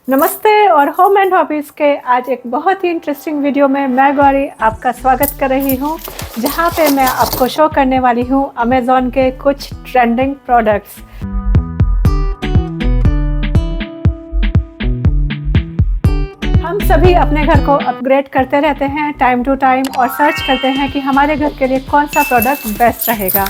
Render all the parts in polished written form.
नमस्ते और home and hobbies के आज एक बहुत ही इंटरेस्टिंग वीडियो में मैं गौरी आपका स्वागत कर रही हूँ, जहाँ पे मैं आपको शो करने वाली हूँ अमेज़ॉन के कुछ ट्रेंडिंग प्रोडक्ट्स। हम सभी अपने घर को अपग्रेड करते रहते हैं टाइम टू टाइम और सर्च करते हैं कि हमारे घर के लिए कौन सा प्रोडक्ट बेस्ट रहेगा।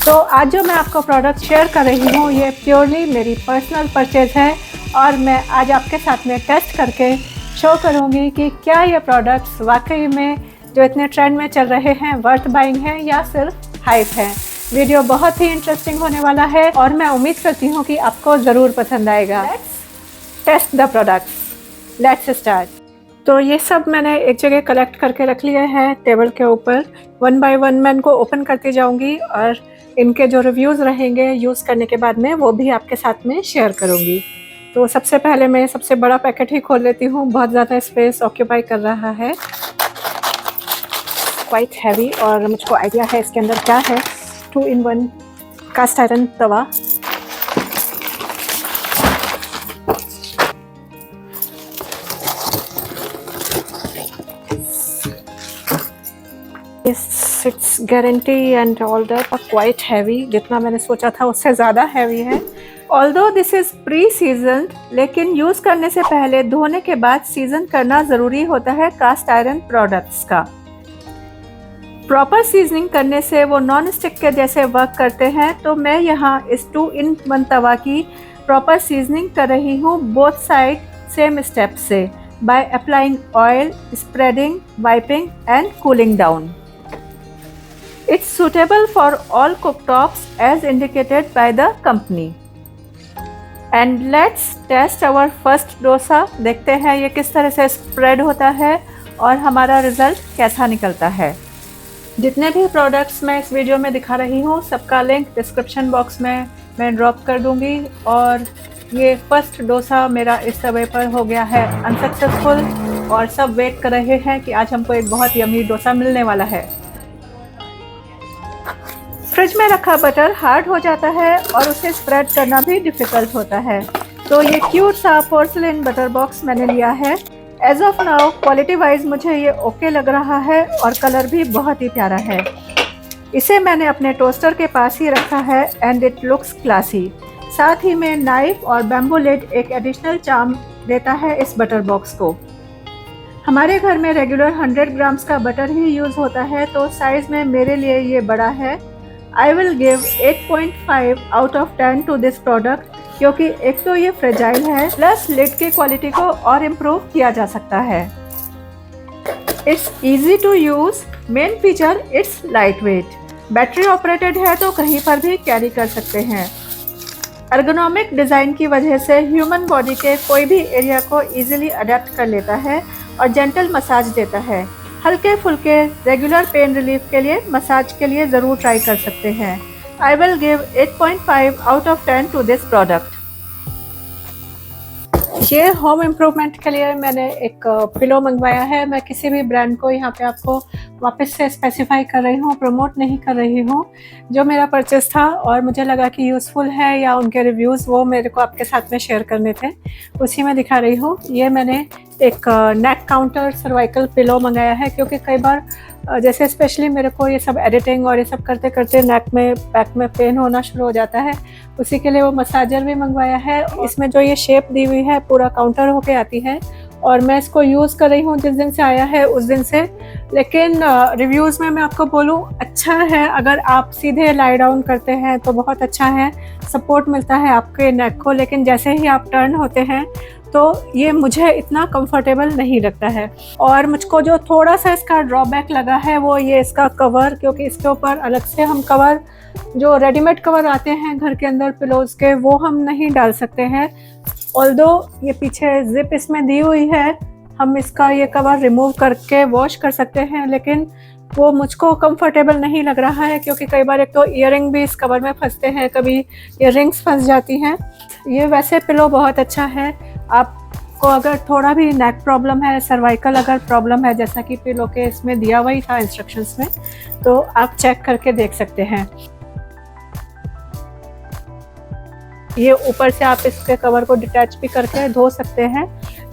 तो आज जो मैं आपको प्रोडक्ट शेयर कर रही हूँ ये प्योरली मेरी पर्सनल परचेज़ है और मैं आज आपके साथ में टेस्ट करके शो करूँगी कि क्या ये प्रोडक्ट्स वाकई में जो इतने ट्रेंड में चल रहे हैं वर्थ बाइंग हैं या सिर्फ हाइप है। वीडियो बहुत ही इंटरेस्टिंग होने वाला है और मैं उम्मीद करती हूँ कि आपको ज़रूर पसंद आएगा। Let's test the products, let's start. तो ये सब मैंने एक जगह कलेक्ट करके रख लिए हैं टेबल के ऊपर। वन बाय वन मैं इनको ओपन करती जाऊँगी और इनके जो रिव्यूज़ रहेंगे यूज़ करने के बाद में वो भी आपके साथ में शेयर करूँगी। तो सबसे पहले मैं सबसे बड़ा पैकेट ही खोल लेती हूँ, बहुत ज़्यादा स्पेस ऑक्यूपाई कर रहा है, क्वाइट हैवी और मुझको आइडिया है इसके अंदर क्या है। 2-in-1 cast iron tawa, it's guarantee and all that, quite heavy, जितना मैंने सोचा था उससे ज़्यादा हैवी है। Although this is pre season, लेकिन यूज़ करने से पहले धोने के बाद सीजन करना ज़रूरी होता है कास्ट आयरन प्रोडक्ट्स का। प्रॉपर सीजनिंग करने से वो नॉन स्टिक के जैसे वर्क करते हैं। तो मैं यहाँ इस 2-in-1 तवा की प्रॉपर सीजनिंग कर रही हूँ बोथ साइड सेम स्टेप से, by applying oil, spreading, wiping and cooling down. It's suitable for all cooktops as indicated by the company. And let's test our first dosa. देखते हैं ये किस तरह से स्प्रेड होता है और हमारा रिजल्ट कैसा निकलता है। जितने भी प्रोडक्ट्स मैं इस वीडियो में दिखा रही हूँ सबका लिंक डिस्क्रिप्शन बॉक्स में मैं ड्रॉप कर दूँगी। और ये फर्स्ट डोसा मेरा इस तवे पर हो गया है अनसक्सेसफुल और सब वेट कर रहे हैं कि आज हमको एक बहुत यम्मी डोसा मिलने वाला है। फ्रिज में रखा बटर हार्ड हो जाता है और उसे स्प्रेड करना भी डिफ़िकल्ट होता है। तो ये क्यूट सा पोर्सिलेन बटर बॉक्स मैंने लिया है। As of now quality wise मुझे ये ओके लग रहा है और कलर भी बहुत ही प्यारा है। इसे मैंने अपने टोस्टर के पास ही रखा है एंड इट लुक्स क्लासी। साथ ही में नाइफ और बैम्बू लिड एक एडिशनल चार्म देता है इस बटर बॉक्स को। हमारे घर में रेगुलर 100 ग्राम्स का बटर ही यूज़ होता है, तो साइज़ में मेरे लिए ये बड़ा है। I will give 8.5 out of 10 to this product, क्योंकि एक तो ये फ्रेजाइल है प्लस लिड की क्वालिटी को और इम्प्रूव किया जा सकता है। It's easy to use, main feature it's light weight, battery operated है तो कहीं पर भी कैरी कर सकते हैं। एर्गोनॉमिक डिज़ाइन की वजह से ह्यूमन बॉडी के कोई भी एरिया को ईजिली अडेप्ट कर लेता है और जेंटल मसाज देता है। हल्के फुल्के रेगुलर पेन रिलीफ के लिए मसाज के लिए ज़रूर ट्राई कर सकते हैं। I will give 8.5 out of 10 to this product. ये होम इम्प्रूवमेंट के लिए मैंने एक पिलो मंगवाया है। मैं किसी भी ब्रांड को यहाँ पे आपको वापस से स्पेसिफाई कर रही हूँ, प्रमोट नहीं कर रही हूँ। जो मेरा परचेस था और मुझे लगा कि यूज़फुल है या उनके रिव्यूज़ वो मेरे को आपके साथ में शेयर करने थे, उसी में दिखा रही हूँ। ये मैंने एक नेक काउंटर सर्वाइकल पिलो मंगाया है, क्योंकि कई बार जैसे स्पेशली मेरे को ये सब एडिटिंग और ये सब करते करते नेक में बैक में पेन होना शुरू हो जाता है। उसी के लिए वो मसाजर भी मंगवाया है। इसमें जो ये शेप दी हुई है पूरा काउंटर होके आती है और मैं इसको यूज़ कर रही हूँ जिस दिन से आया है उस दिन से। लेकिन रिव्यूज़ में मैं आपको बोलूँ अच्छा है, अगर आप सीधे लाई डाउन करते हैं तो बहुत अच्छा है, सपोर्ट मिलता है आपके नेक को। लेकिन जैसे ही आप टर्न होते हैं तो ये मुझे इतना कंफर्टेबल नहीं लगता है। और मुझको जो थोड़ा सा इसका ड्रॉबैक लगा है वो ये इसका कवर, क्योंकि इसके ऊपर अलग से हम कवर जो रेडीमेड कवर आते हैं घर के अंदर पिलोज़ के वो हम नहीं डाल सकते हैं। ऑल्दो ये पीछे जिप इसमें दी हुई है, हम इसका ये कवर रिमूव करके वॉश कर सकते हैं, लेकिन वो मुझको कंफर्टेबल नहीं लग रहा है, क्योंकि कई बार एक तो ईयरिंग भी इस कवर में फंसते हैं, कभी ईयरिंग्स फंस जाती हैं। ये वैसे पिलो बहुत अच्छा है। आपको अगर थोड़ा भी नेक प्रॉब्लम है, सर्वाइकल अगर प्रॉब्लम है, जैसा कि पिलो के इसमें दिया हुआ ही था इंस्ट्रक्शंस में, तो आप चेक करके देख सकते हैं। ये ऊपर से आप इसके कवर को डिटैच भी करके धो सकते हैं,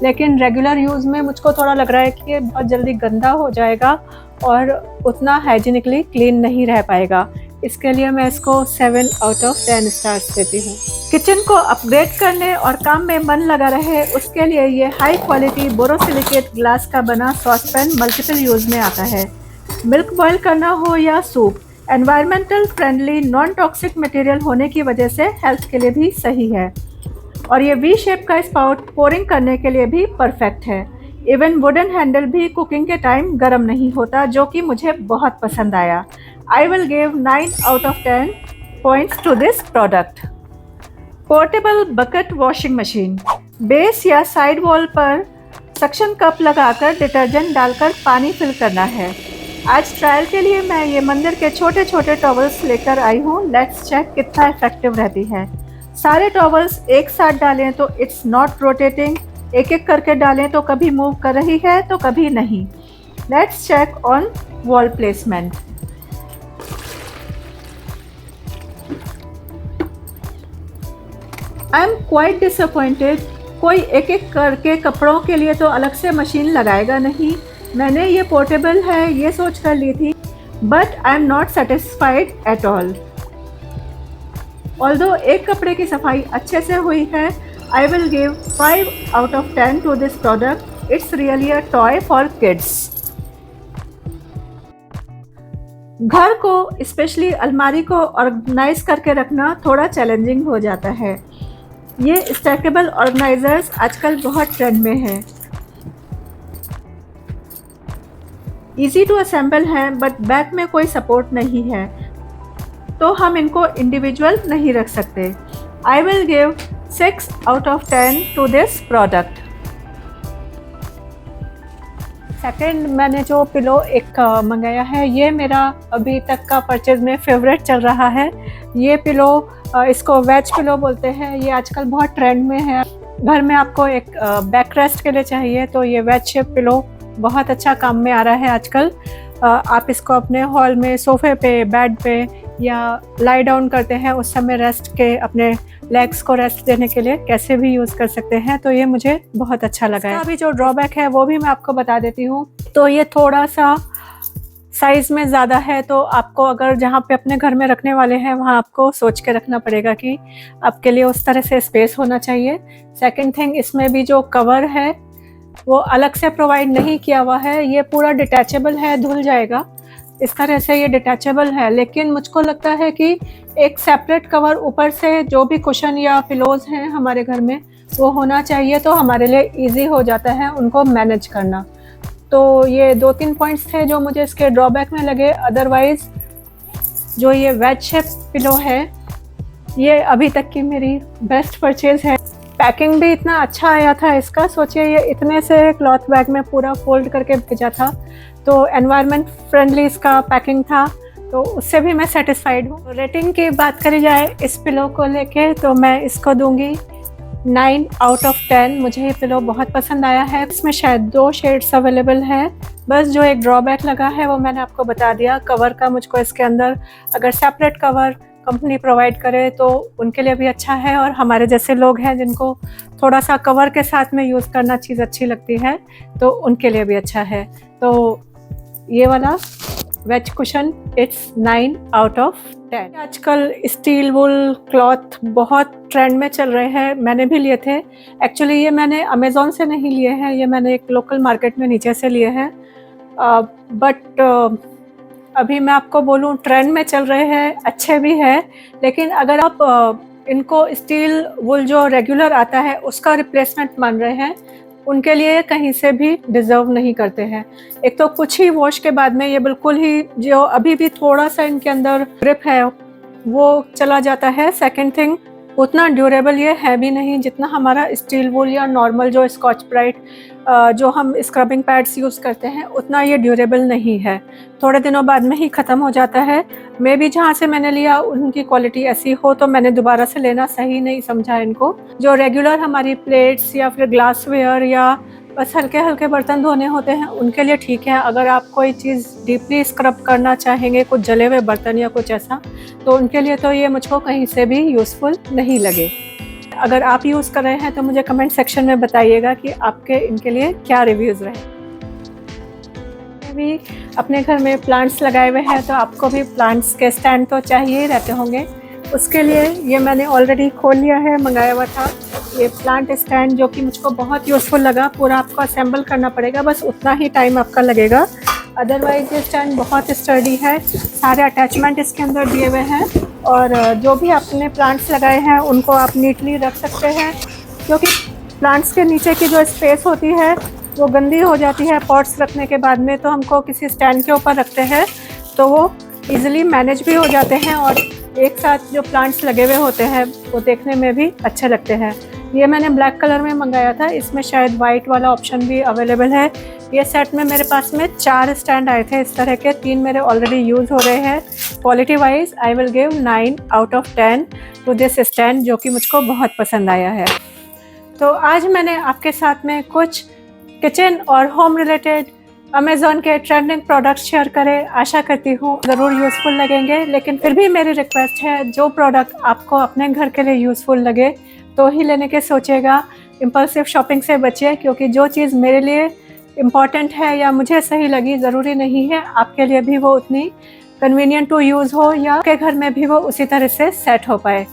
लेकिन रेगुलर यूज़ में मुझको थोड़ा लग रहा है कि ये बहुत जल्दी गंदा हो जाएगा और उतना हाइजीनिकली क्लीन नहीं रह पाएगा। इसके लिए मैं इसको 7 आउट ऑफ 10 स्टार्स देती हूँ। किचन को अपग्रेड करने और काम में मन लगा रहे, उसके लिए ये हाई क्वालिटी बोरोसिलिकेट ग्लास का बना सॉस पैन मल्टीपल यूज़ में आता है। मिल्क बॉईल करना हो या soup, environmental friendly non toxic material होने की वजह से हेल्थ के लिए भी सही है। और ये वी शेप का स्पाउट पोरिंग करने के लिए भी परफेक्ट है। इवन वुडन हैंडल भी कुकिंग के टाइम गर्म नहीं होता, जो कि मुझे बहुत पसंद आया। I will give 9 out of 10 points to this product. Portable bucket washing machine, base या साइड वॉल पर सक्शन कप लगाकर डिटर्जेंट डालकर पानी फिल करना है। आज ट्रायल के लिए मैं ये मंदिर के छोटे छोटे टॉवल्स लेकर आई हूँ। लेट्स चेक कितना इफेक्टिव रहती है। सारे टॉवल्स एक साथ डालें तो इट्स नॉट रोटेटिंग, एक एक करके डालें तो कभी मूव कर रही है तो कभी नहीं। Let's check on wall placement. I am quite disappointed. कोई एक एक करके कपड़ों के लिए तो अलग से मशीन लगाएगा नहीं। मैंने ये पोर्टेबल है ये सोच कर ली थी, but I am not satisfied at all. Although एक कपड़े की सफाई अच्छे से हुई है, I will give 5 out of 10 to this product. It's really a toy for kids. घर को स्पेशली अलमारी को ऑर्गेनाइज करके रखना थोड़ा चैलेंजिंग हो जाता है। ये स्टैकेबल ऑर्गेनाइजर्स आजकल बहुत ट्रेंड में है। इजी टू असेंबल हैं, बट बैक में कोई सपोर्ट नहीं है, तो हम इनको इंडिविजुअल नहीं रख सकते। I will give 6 out of 10 to this product. Second मैंने जो पिलो एक मंगाया है, ये मेरा अभी तक का परचेज में फेवरेट चल रहा है। ये पिलो इसको वेज पिलो बोलते हैं। ये आजकल बहुत ट्रेंड में है। घर में आपको एक बैक रेस्ट के लिए चाहिए तो ये वेज शेप पिलो बहुत अच्छा काम में आ रहा है आजकल। आप इसको अपने हॉल में सोफे पे, बेड पे या लाई डाउन करते हैं उस समय रेस्ट के अपने लेग्स को रेस्ट देने के लिए कैसे भी यूज़ कर सकते हैं। तो ये मुझे बहुत अच्छा लगा है। अभी जो ड्रॉबैक है वो भी मैं आपको बता देती हूँ। तो ये थोड़ा सा साइज़ में ज़्यादा है, तो आपको अगर जहाँ पे अपने घर में रखने वाले हैं वहाँ आपको सोच के रखना पड़ेगा कि आपके लिए उस तरह से स्पेस होना चाहिए। सेकंड थिंग, इसमें भी जो कवर है वो अलग से प्रोवाइड नहीं किया हुआ है। ये पूरा डिटैचेबल है, धुल जाएगा, इस तरह से ये डिटैचेबल है। लेकिन मुझको लगता है कि एक सेपरेट कवर ऊपर से जो भी कुशन या पिलोज हैं हमारे घर में वो होना चाहिए, तो हमारे लिए इजी हो जाता है उनको मैनेज करना। तो ये 2-3 पॉइंट्स थे जो मुझे इसके ड्रॉबैक में लगे। अदरवाइज़ जो ये वेज शेप पिलो है ये अभी तक की मेरी बेस्ट परचेज है। पैकिंग भी इतना अच्छा आया था इसका। सोचिए ये इतने से क्लॉथ बैग में पूरा फोल्ड करके भेजा था, तो एनवायरनमेंट फ्रेंडली इसका पैकिंग था, तो उससे भी मैं सेटिस्फाइड हूँ। रेटिंग की बात करी जाए इस पिलो को लेके तो मैं इसको दूंगी 9 आउट ऑफ 10। मुझे ये पिलो बहुत पसंद आया है। इसमें शायद 2 शेड्स अवेलेबल है। बस जो एक ड्रॉबैक लगा है वो मैंने आपको बता दिया। कवर का मुझको इसके अंदर अगर सेपरेट कवर कंपनी प्रोवाइड करे तो उनके लिए भी अच्छा है, और हमारे जैसे लोग हैं जिनको थोड़ा सा कवर के साथ में यूज़ करना चीज़ अच्छी लगती है तो उनके लिए भी अच्छा है। तो ये वाला wedge cushion it's 9 out of 10। आजकल स्टील वुल क्लॉथ बहुत ट्रेंड में चल रहे हैं। मैंने भी लिए थे। एक्चुअली ये मैंने अमेज़ॉन से नहीं लिए हैं, ये मैंने एक लोकल मार्केट में नीचे से लिए हैं। बट अभी मैं आपको बोलूँ ट्रेंड में चल रहे हैं, अच्छे भी हैं। लेकिन अगर आप इनको स्टील वुल जो रेगुलर आता है उसका रिप्लेसमेंट मान रहे हैं, उनके लिए कहीं से भी डिज़र्व नहीं करते हैं। एक तो कुछ ही वॉश के बाद में ये बिल्कुल ही जो अभी भी थोड़ा सा इनके अंदर ग्रिप है वो चला जाता है। सेकंड थिंग, उतना ड्यूरेबल ये है भी नहीं जितना हमारा स्टील वुल या नॉर्मल जो स्कॉच ब्राइट जो हम स्क्रबिंग पैड्स यूज़ करते हैं उतना ये ड्यूरेबल नहीं है। थोड़े दिनों बाद में ही ख़त्म हो जाता है। मैं भी जहाँ से मैंने लिया उनकी क्वालिटी ऐसी हो तो मैंने दोबारा से लेना सही नहीं समझा इनको। जो रेगुलर हमारी प्लेट्स या फिर ग्लासवेयर या बस हल्के हल्के बर्तन धोने होते हैं उनके लिए ठीक है। अगर आप कोई चीज़ डीपली स्क्रब करना चाहेंगे, कुछ जले हुए बर्तन या कुछ ऐसा, तो उनके लिए तो ये मुझको कहीं से भी यूज़फुल नहीं लगे। अगर आप यूज़ कर रहे हैं तो मुझे कमेंट सेक्शन में बताइएगा कि आपके इनके लिए क्या रिव्यूज़ रहे। भी अपने घर में प्लांट्स लगाए हुए हैं तो आपको भी प्लांट्स के स्टैंड तो चाहिए ही रहते होंगे। उसके लिए ये मैंने ऑलरेडी खोल लिया है, मंगाया हुआ था ये प्लांट स्टैंड, जो कि मुझको बहुत यूज़फुल लगा। पूरा आपको असेंबल करना पड़ेगा, बस उतना ही टाइम आपका लगेगा। अदरवाइज़ ये स्टैंड बहुत स्टर्डी है, सारे अटैचमेंट इसके अंदर दिए हुए हैं और जो भी आपने प्लांट्स लगाए हैं उनको आप नीटली रख सकते हैं, क्योंकि प्लांट्स के नीचे की जो स्पेस होती है वो गंदी हो जाती है पॉट्स रखने के बाद में। तो हमको किसी स्टैंड के ऊपर रखते हैं तो वो इजीली मैनेज भी हो जाते हैं और एक साथ जो प्लांट्स लगे हुए होते हैं वो देखने में भी अच्छे लगते हैं। ये मैंने ब्लैक कलर में मंगाया था, इसमें शायद वाइट वाला ऑप्शन भी अवेलेबल है। ये सेट में मेरे पास में 4 स्टैंड आए थे इस तरह के, 3 मेरे ऑलरेडी यूज़ हो रहे हैं। Quality wise I will give 9 out of 10 to this stand, जो कि मुझको बहुत पसंद आया है। तो आज मैंने आपके साथ में कुछ किचन और होम रिलेटेड अमेज़ॉन के ट्रेंडिंग प्रोडक्ट्स शेयर करें। आशा करती हूँ ज़रूर यूज़फुल लगेंगे, लेकिन फिर भी मेरी रिक्वेस्ट है, जो प्रोडक्ट आपको अपने घर के लिए यूज़फुल लगे तो ही लेने के सोचिएगा। इम्पल्सिव शॉपिंग से बचिए, क्योंकि जो चीज़ मेरे लिए इम्पॉर्टेंट है या मुझे सही लगी, ज़रूरी नहीं है आपके लिए भी वो उतनी कन्वीनियंट टू यूज़ हो या आपके घर में भी वो उसी तरह से सेट हो पाए।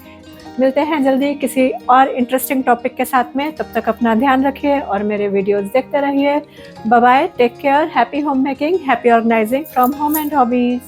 मिलते हैं जल्दी किसी और इंटरेस्टिंग टॉपिक के साथ में। तब तक अपना ध्यान रखिए और मेरे वीडियोस देखते रहिए। Bye bye, take care, happy home making, happy organising from home and hobbies.